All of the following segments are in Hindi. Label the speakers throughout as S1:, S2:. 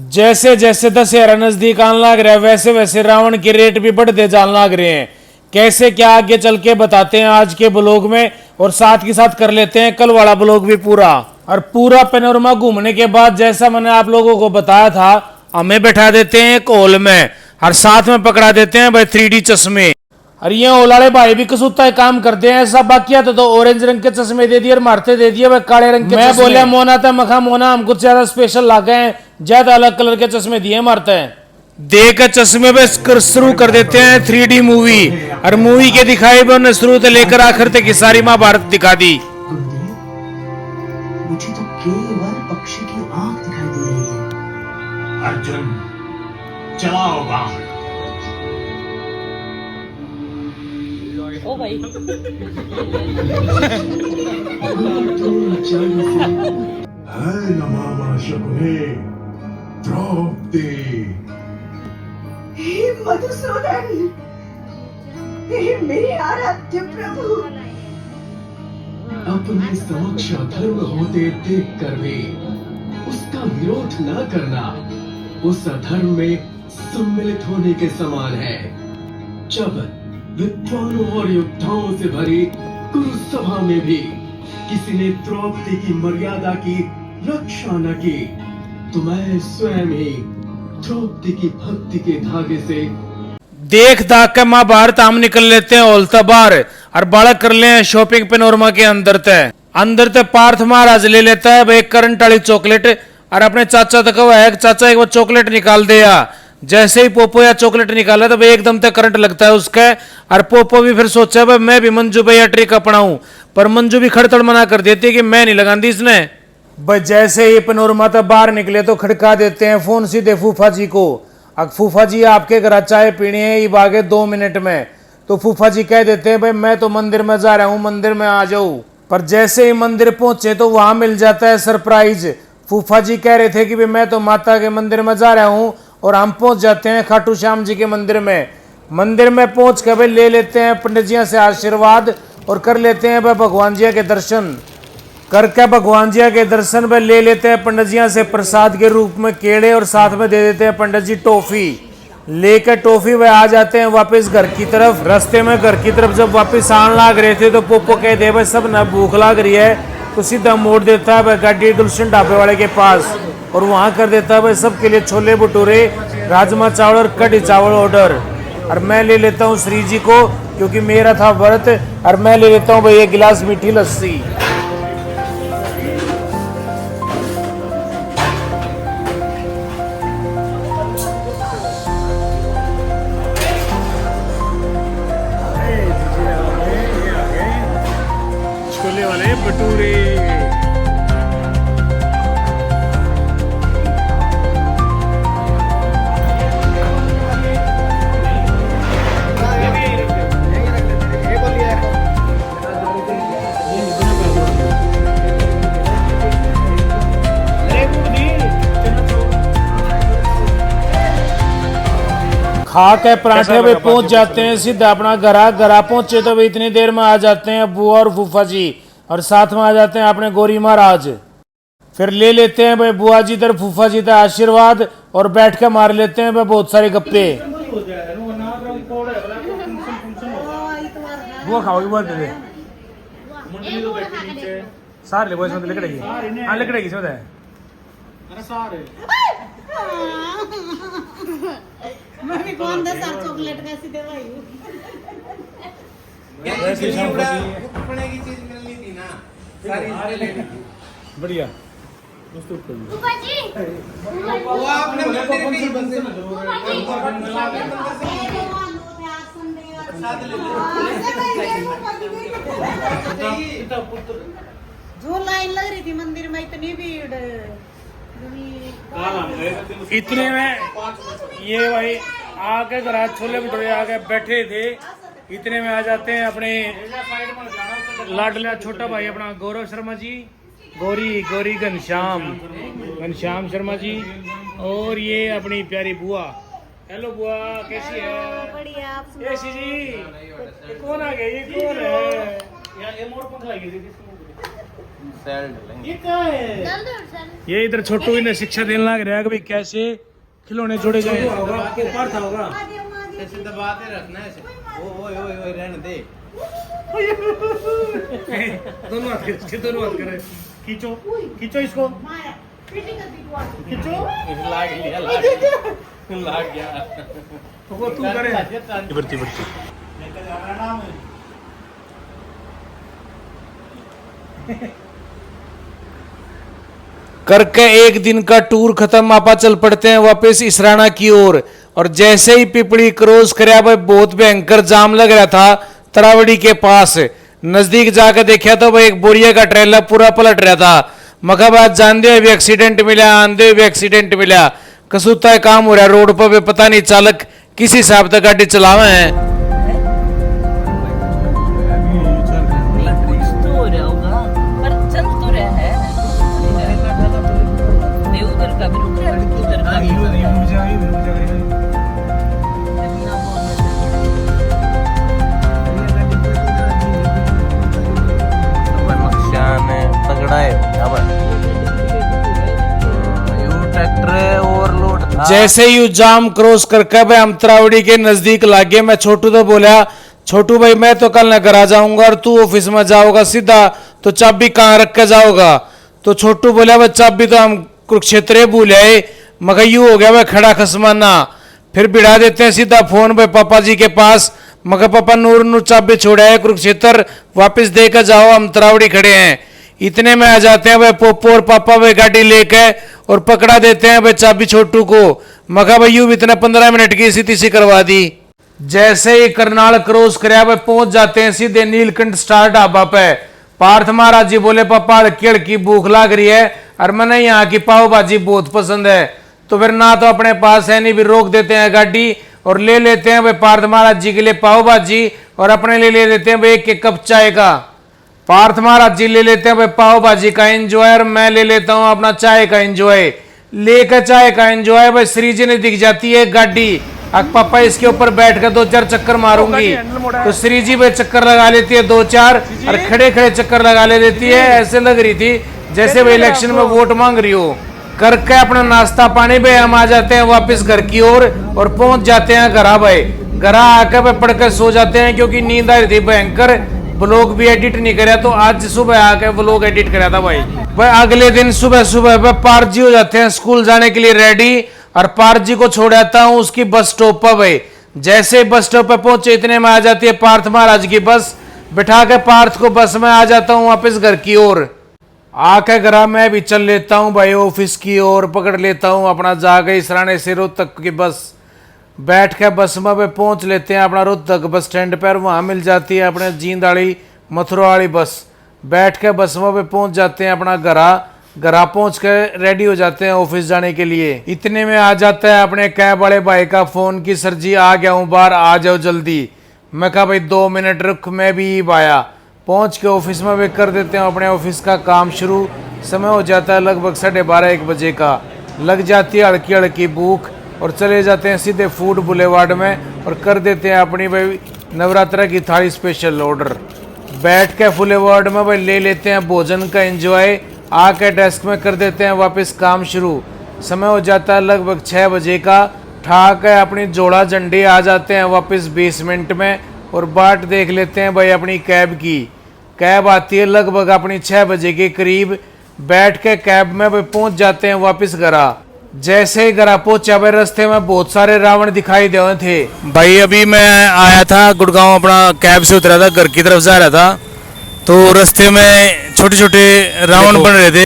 S1: जैसे जैसे दशहरा नजदीक आने लग रहा है वैसे वैसे रावण के रेट भी बढ़ते जाने लग रहे हैं। कैसे क्या आगे चल के बताते हैं आज के ब्लॉग में, और साथ के साथ कर लेते हैं कल वाला ब्लॉग भी पूरा। और पूरा पैनोरमा घूमने के बाद जैसा मैंने आप लोगों को बताया था, हमें बैठा देते हैं एक हॉल में और साथ में पकड़ा देते हैं भाई 3D चश्मे। और ये ओलाड़े भाई भी कसूता है काम करते हैं ऐसा। बाकी तो ऑरेंज रंग के चश्मे दे दिए और मारते दे दिए भाई काले रंग के। मैं बोलिया मोना था मखा मोना हम कुछ ज्यादा स्पेशल लागे हैं, ज्यादा अलग कलर के चश्मे दिए मारते हैं। दे के चश्मे पे शुरू कर देते हैं 3D मूवी। और मूवी के दिखाई भी उन्हें शुरू से लेकर आखिर तक की सारी महाभारत दिखा दी।
S2: मुझे तो केवल पक्षी की आंख दिखाई दे रही है।
S3: अर्जुन चलाओ बाहर।
S4: ओ भाई
S3: है नमामा शकुने द्रौपदी।
S2: हे मधुसूदन, हे मेरे आराध्य प्रभु।
S5: अपने समक्ष अधर्म होते देख कर भी उसका विरोध न करना उस अधर्म में सम्मिलित होने के समान है। जब विद्वानों और योद्धाओं से भरी कुरु सभा में भी किसी ने द्रौपदी की मर्यादा की रक्षा न की, तो मैं स्वयं ही द्रौपदी की भक्ति के धागे से
S1: देख दाख के महाभारत हम निकल लेते हैं ओलता बार और बालक कर ले हैं शॉपिंग पैनोरमा के अंदर ते पार्थ महाराज ले लेता है भाई करंट वाली चॉकलेट और अपने चाचा तक है चाचा एक बार चॉकलेट निकाल दिया। जैसे ही पोपो या चॉकलेट निकाला तो भाई एकदम तक करंट लगता है उसका। और पोपो भी फिर सोचा भाई मैं भी मंजू भैया ट्रिक अपनाऊं, पर मंजू भी खड़तड़ मना कर देती है कि मैं नहीं लगाती इसने। भाई जैसे ही पैनोरमा तक बाहर निकले तो खड़का देते हैं फोन सीधे फूफा जी को। अब फूफा जी आपके घर चाय पीनी है ये बागे 2 मिनट में, तो फूफा जी कह देते हैं भाई मैं तो मंदिर में जा रहा हूँ, मंदिर में आ जाऊँ। पर जैसे ही मंदिर पहुंचे तो वहां मिल जाता है सरप्राइज। फूफा जी कह रहे थे कि भाई मैं तो माता के मंदिर में जा रहा हूँ, और हम पहुंच जाते हैं खाटू श्याम जी के मंदिर में। मंदिर में पहुंच कर भाई ले लेते हैं पंडित जी से आशीर्वाद और कर लेते हैं भाई भगवान जी के दर्शन। करके भगवान जी के दर्शन में ले लेते हैं पंडित जी से प्रसाद के रूप में केले, और साथ में दे देते हैं पंडित जी टॉफी। लेकर टॉफी वह आ जाते हैं वापस घर की तरफ। रास्ते में घर की तरफ जब वापस आने लग रहे थे तो पोपो कह दे भाई सब ना भूख लग रही है, तो सीधा मोड़ देता है भाई गाड़ी गुलशन ढाबे वाले के पास, और वहां कर देता है भाई सबके लिए छोले भटूरे, राजमा चावल और कढ़ी चावल ऑर्डर। और मैं ले लेता हूँ श्री जी को क्योंकि मेरा था व्रत, और मैं ले लेता हूँ भाई एक गिलास मीठी लस्सी। छोले वाले भटूरे खा के पराठे पे पहुंच जाते हैं सीधा अपना घरा पहुंचे तो भी इतनी देर में आ जाते हैं बुआ और फूफा जी, और साथ में आ जाते हैं अपने गौरी महाराज। फिर ले लेते हैं भाई बुआ जी तर फूफा जी का आशीर्वाद और बैठ के मार लेते हैं भाई बहुत सारे गप्पे। बुआ खाओगी बुआ दे दे सारे ले इसमें लिखड़ेगी। हाँ लिखड़ेगी इसमें
S4: मम्मी कौन दा सर चॉकलेट कैसी देवाई
S6: अपने की चीज मिलनी थी ना सारी
S1: बढ़िया।
S6: वो आपने मंदिर की बंदे
S4: जो लाइन लग रही थी मंदिर में इतनी भीड़।
S1: इतने में ये भाई आके घर छोले भटूरे आके बैठे थे, इतने में आ जाते हैं अपने लाडला छोटा भाई अपना गौरव शर्मा जी, गौरी घनश्याम शर्मा जी, और ये अपनी प्यारी बुआ। हेलो बुआ कैसी है?
S4: बढ़िया।
S1: ऐसी जी ये कौन आ गया? ये कौन है? ये मोर पंख लगी थी
S6: सेल डलेंगे।
S1: ये इधर छोटू इन्हें शिक्षा देने लग रहा है कि भाई कैसे खिलौने जोड़े जाए।
S6: ऐसे दबाते रखना है ऐसे। ओए ओए ओए रहने दे।
S1: दोनों हाथ करे खींचो खींचो इसको खींचो
S6: लाग गया।
S1: वो तू करे बढ़ती करके एक दिन का टूर खत्म आपा चल पड़ते हैं वापस इसराना की ओर। और जैसे ही पिपड़ी क्रॉस करया भाई बहुत भयंकर जाम लग रहा था तरावड़ी के पास। नजदीक जाकर देखा तो भाई एक बोरिया का ट्रेलर पूरा पलट रहा था। मगर बात जानते हुए भी एक्सीडेंट मिला, आंधे हुए भी एक्सीडेंट मिला। कसूता काम हो रहा रोड पर भी, पता नहीं चालक किस हिसाब तक गाड़ी चलावे हैं।
S7: कुछ तो हो रहा होगा पर चल तो रहा है। नहीं उधर का भी रुक रहा है, उधर का भी रुक रहा है। तगड़ा है ट्रैक्टर ओवरलोड था।
S1: जैसे यू जाम क्रॉस करके भाई हम तरावड़ी के नजदीक लागे। मैं छोटू तो बोला, छोटू भाई मैं तो कल न घर आ जाऊंगा और तू ऑफिस में जाओगा सीधा, तो चाबी कहाँ रख के जाओगा। तो छोटू बोला भाई चाबी तो हम कुरुक्षेत्र भूल आए। मगर यू हो गया भाई खड़ा खसमाना। फिर बिड़ा देते हैं सीधा फोन भाई पापा जी के पास। मगर पापा नूर चाबी छोड़ा है कुरुक्षेत्र, वापिस देकर जाओ हम तरावड़ी खड़े हैं। इतने में आ जाते हैं भाई पोपो और पापा भाई गाड़ी लेके और पकड़ा देते हैं भाई चाबी छोटू को। मगा भाई यूं इतने 15 मिनट की इसी तीसी करवा दी। जैसे ही करनाल क्रॉस कराया भाई पहुंच जाते हैं सीधे नीलकंठ स्टार ढाबा पे। पार्थ महाराज जी बोले पापा हल्की हल्की भूख लग रही है और मैंने यहाँ की पाव भाजी बहुत पसंद है। तो फिर ना तो अपने पास है नहीं, भी रोक देते हैं गाड़ी और ले लेते हैं भाई पार्थ महाराज जी के लिए पाव भाजी और अपने लिए ले लेते हैं भाई एक कप चाय का। पार्थ महाराज जी ले लेते हैं भाई पाव भाजी का एंजॉय और मैं ले लेता हूं अपना चाय का एंजॉय। लेकर चाय का एंजॉय भाई श्री जी ने दिख जाती है गाड़ी। अब पापा इसके ऊपर बैठकर 2-4 चक्कर मारूंगी तो श्री जी भाई चक्कर लगा लेती है 2-4 और खड़े खड़े चक्कर लगा ले देती है। ऐसे लग रही थी जैसे भाई इलेक्शन में वोट मांग रही हो। करके अपना नाश्ता पानी भाई हम आ जाते हैं वापस घर की ओर और पहुंच जाते हैं घरा भाई। घरा आकर भाई पढ़कर सो जाते हैं क्योंकि नींद आ रही थी भयंकर। ब्लॉग भी एडिट नहीं कराया तो आज सुबह आके ब्लॉग एडिट कराया था भाई। अगले दिन सुबह सुबह पार्थ जी हो जाते हैं स्कूल जाने के लिए रेडी और पार्थ जी को छोड़ आता हूँ उसकी बस स्टॉप पर भाई। जैसे बस स्टॉप पर पहुंचे इतने में आ जाती है पार्थ महाराज की बस। बिठा के पार्थ को बस में आ जाता हूँ वापस घर की ओर। आके घर मैं भी चल लेता हूँ भाई ऑफिस की ओर। पकड़ लेता हूँ अपना जाके इसराने से रोहतक की बस। बैठ के बस में पहुंच लेते हैं अपना रोहतक बस स्टैंड पर। वहाँ मिल जाती है अपने जींद वाली मथुरा वाली बस। बैठ के बस में पहुंच जाते हैं अपना घरा पहुंच के रेडी हो जाते हैं ऑफिस जाने के लिए। इतने में आ जाता है अपने कैब वाले भाई का फोन कि सर जी आ गया हूँ बाहर, आ जाओ जल्दी। मैं कहा भाई 2 मिनट रुक, मैं भी आया। पहुंच के ऑफिस में वे कर देते हैं अपने ऑफिस का काम शुरू। समय हो जाता है लगभग 12:30-1 बजे का। लग जाती है हल्की हल्की भूख और चले जाते हैं सीधे फूड बुलेवार्ड में और कर देते हैं अपनी भाई नवरात्रा की थाली स्पेशल ऑर्डर। बैठ के बुलेवार्ड में भाई ले लेते हैं भोजन का एंजॉय। आके डेस्क में कर देते हैं वापस काम शुरू। समय हो जाता है लगभग 6 बजे का। ठाक है अपनी जोड़ा झंडी आ जाते हैं वापस बेसमेंट में और बाट देख लेते हैं भाई अपनी कैब की। कैब आती है लगभग अपनी 6 बजे के करीब। बैठ के कैब में भाई पहुंच जाते हैं वापस घरा। जैसे ही घर पहुंचा भाई रास्ते में बहुत सारे रावण दिखाई दे रहे थे भाई। अभी मैं आया था गुड़गांव, अपना कैब से उतरा था, घर की तरफ जा रहा था तो रास्ते में छोटे छोटे रावण बन रहे थे।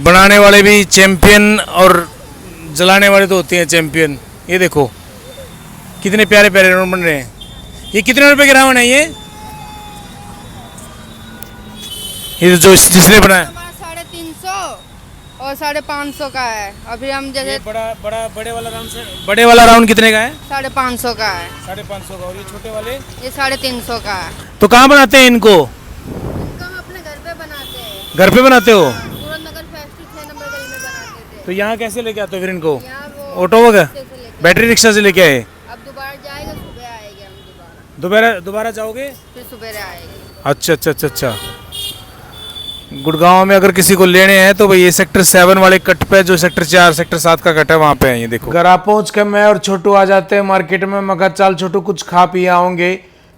S1: बनाने वाले भी चैंपियन और जलाने वाले तो होते हैं चैंपियन। ये देखो कितने प्यारे प्यारे रावण बन रहे हैं। ये कितने रुपए के रावण है ये जो जिसने बनाया?
S8: 350 और 550 का है। अभी हम जैसे
S1: बड़े वाला राउंड कितने का है?
S8: 550 का है।
S1: 550 का। और ये छोटे वाले?
S8: ये 350 का है।
S1: तो कहाँ बनाते हैं इनको?
S8: इनको हम अपने घर पे बनाते हैं।
S1: घर पे बनाते हो?
S8: सूरजनगर फैक्ट्री 6 नंबर गली में बनाते थे।
S1: तो यहाँ कैसे लेके आते हो फिर इनको?
S8: यहाँ वो
S1: ऑटो वगैरह?
S8: रिक्शे से लेके
S1: बैटरी रिक्शा से लेके आए?
S8: अब दोबारा जाएगा, सुबह आएगा हम दोबारा।
S1: दोबारा जाओगे?
S8: फिर सुबह आएगी।
S1: अच्छा अच्छा अच्छा अच्छा। गुड़गांव में अगर किसी को लेने हैं तो भाई ये सेक्टर 7 वाले कट पे, जो सेक्टर 4 सेक्टर 7 का कट है वहां पे है ये देखो। घर आप पहुंच के मैं और छोटू आ जाते हैं मार्केट में। मैं कहा चल छोटू कुछ खा पी आओगे।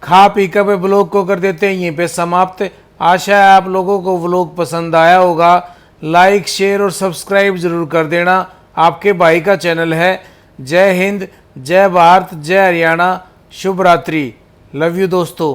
S1: खा पी कर वे ब्लॉग को कर देते हैं यहीं पे समाप्त। आशा है आप लोगों को व्लॉग पसंद आया होगा। लाइक शेयर और सब्सक्राइब जरूर कर देना। आपके भाई का चैनल है। जय हिंद, जय भारत, जय हरियाणा, शुभ रात्रि। लव यू दोस्तों।